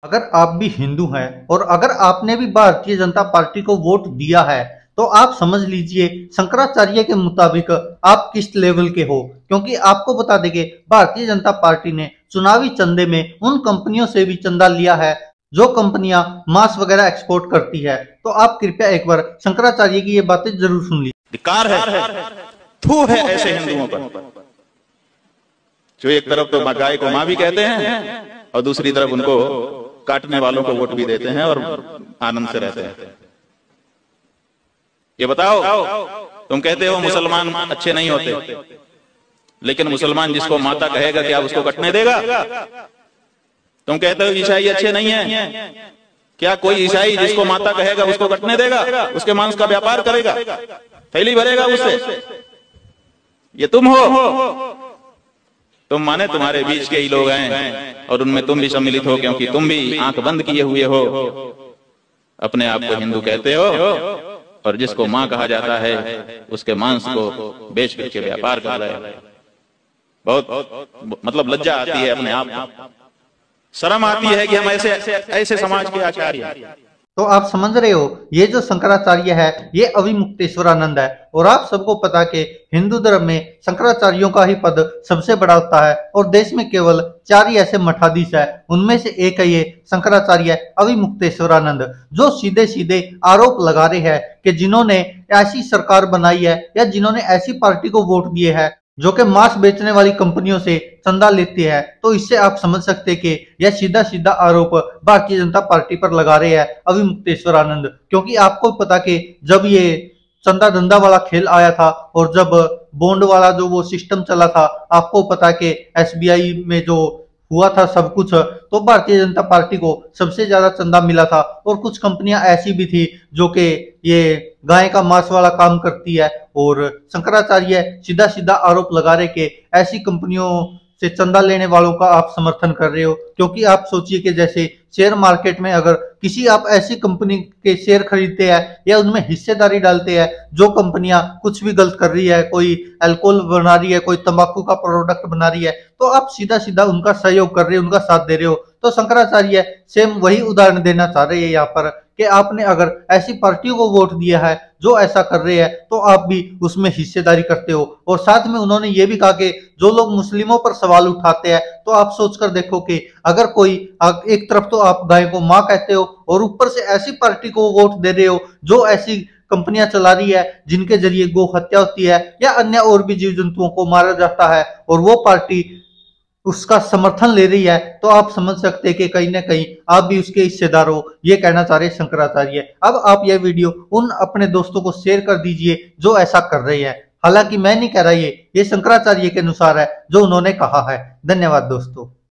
अगर आप भी हिंदू हैं और अगर आपने भी भारतीय जनता पार्टी को वोट दिया है तो आप समझ लीजिए शंकराचार्य के मुताबिक आप किस लेवल के हो, क्योंकि आपको बता दें कि भारतीय जनता पार्टी ने चुनावी चंदे में उन कंपनियों से भी चंदा लिया है जो कंपनियां मांस वगैरह एक्सपोर्ट करती है। तो आप कृपया एक बार शंकराचार्य की ये बातें जरूर सुन लीजिए। धिक्कार है, थू है ऐसे हिंदुओं पर जो एक तरफ तो गाय को मां भी कहते हैं और दूसरी तरफ उनको काटने वालों को वोट भी देते हैं और आनंद से रहते हैं। ये बताओ, तुम कहते हो मुसलमान अच्छे नहीं होते, लेकिन मुसलमान जिसको माता कहेगा क्या उसको कटने देगा? तुम कहते हो ईसाई अच्छे नहीं हैं, क्या कोई ईसाई जिसको माता कहेगा उसको कटने देगा? उसके मांस का व्यापार करेगा, थैली भरेगा उससे? ये तुम हो। तुम माने तुम्हारे बीच के ही लोग हैं और उनमें तुम भी सम्मिलित हो, क्योंकि तुम भी आंख बंद किए हुए हो, अपने आप को हिंदू कहते हो और जिसको मां कहा जाता है उसके मांस को बेच के व्यापार कर रहे हो। बहुत मतलब लज्जा आती है, अपने आप शर्म आती है कि हम ऐसे समाज के आचार्य। तो आप समझ रहे हो, ये जो शंकराचार्य है ये अविमुक्तेश्वरानंद है और आप सबको पता कि हिंदू धर्म में शंकराचार्यों का ही पद सबसे बड़ा होता है और देश में केवल 4 ही ऐसे मठाधीश है, उनमें से एक है ये शंकराचार्य अविमुक्तेश्वरानंद, जो सीधे सीधे आरोप लगा रहे हैं कि जिन्होंने ऐसी सरकार बनाई है या जिन्होंने ऐसी पार्टी को वोट दिए है जो कि मांस बेचने वाली कंपनियों से चंदा लेती है। तो इससे आप समझ सकते हैं कि यह सीधा सीधा आरोप भारतीय जनता पार्टी पर लगा रहे हैं अविमुक्तेश्वरानंद, क्योंकि आपको पता कि जब ये चंदा धंधा वाला खेल आया था और जब बॉन्ड वाला जो वो सिस्टम चला था, आपको पता कि एसबीआई में जो हुआ था सब कुछ, तो भारतीय जनता पार्टी को सबसे ज्यादा चंदा मिला था और कुछ कंपनियां ऐसी भी थी जो कि ये गाय का मांस वाला काम करती है। और शंकराचार्य सीधा सीधा आरोप लगा रहे कि ऐसी कंपनियों से चंदा लेने वालों का आप समर्थन कर रहे हो, क्योंकि आप सोचिए कि जैसे शेयर मार्केट में अगर किसी आप ऐसी कंपनी के शेयर खरीदते हैं या उनमें हिस्सेदारी डालते हैं जो कंपनियां कुछ भी गलत कर रही है, कोई अल्कोहल बना रही है, कोई तंबाकू का प्रोडक्ट बना रही है, तो आप सीधा सीधा उनका सहयोग कर रहे हो, उनका साथ दे रहे हो। तो शंकराचार्य सेम वही उदाहरण देना चाह रहे हैं यहाँ पर कि आपने अगर ऐसी पार्टियों को वोट दिया है जो ऐसा कर रहे हैं तो आप भी उसमें हिस्सेदारी करते हो। और साथ में उन्होंने ये भी कहा कि जो लोग मुस्लिमों पर सवाल उठाते हैं तो आप सोचकर देखो कि अगर कोई एक तरफ तो आप गाय को मां कहते हो और ऊपर से ऐसी पार्टी को वोट दे रहे हो जो ऐसी कंपनियां चला रही है जिनके जरिए गो हत्या होती है या अन्य और भी जीव जंतुओं को मारा जाता है और वो पार्टी उसका समर्थन ले रही है, तो आप समझ सकते हैं कि कहीं ना कहीं आप भी उसके हिस्सेदार हो, ये कहना चाह रहे शंकराचार्य। अब आप यह वीडियो उन अपने दोस्तों को शेयर कर दीजिए जो ऐसा कर रहे हैं। हालांकि मैं नहीं कह रहा, ये शंकराचार्य के अनुसार है जो उन्होंने कहा है। धन्यवाद दोस्तों।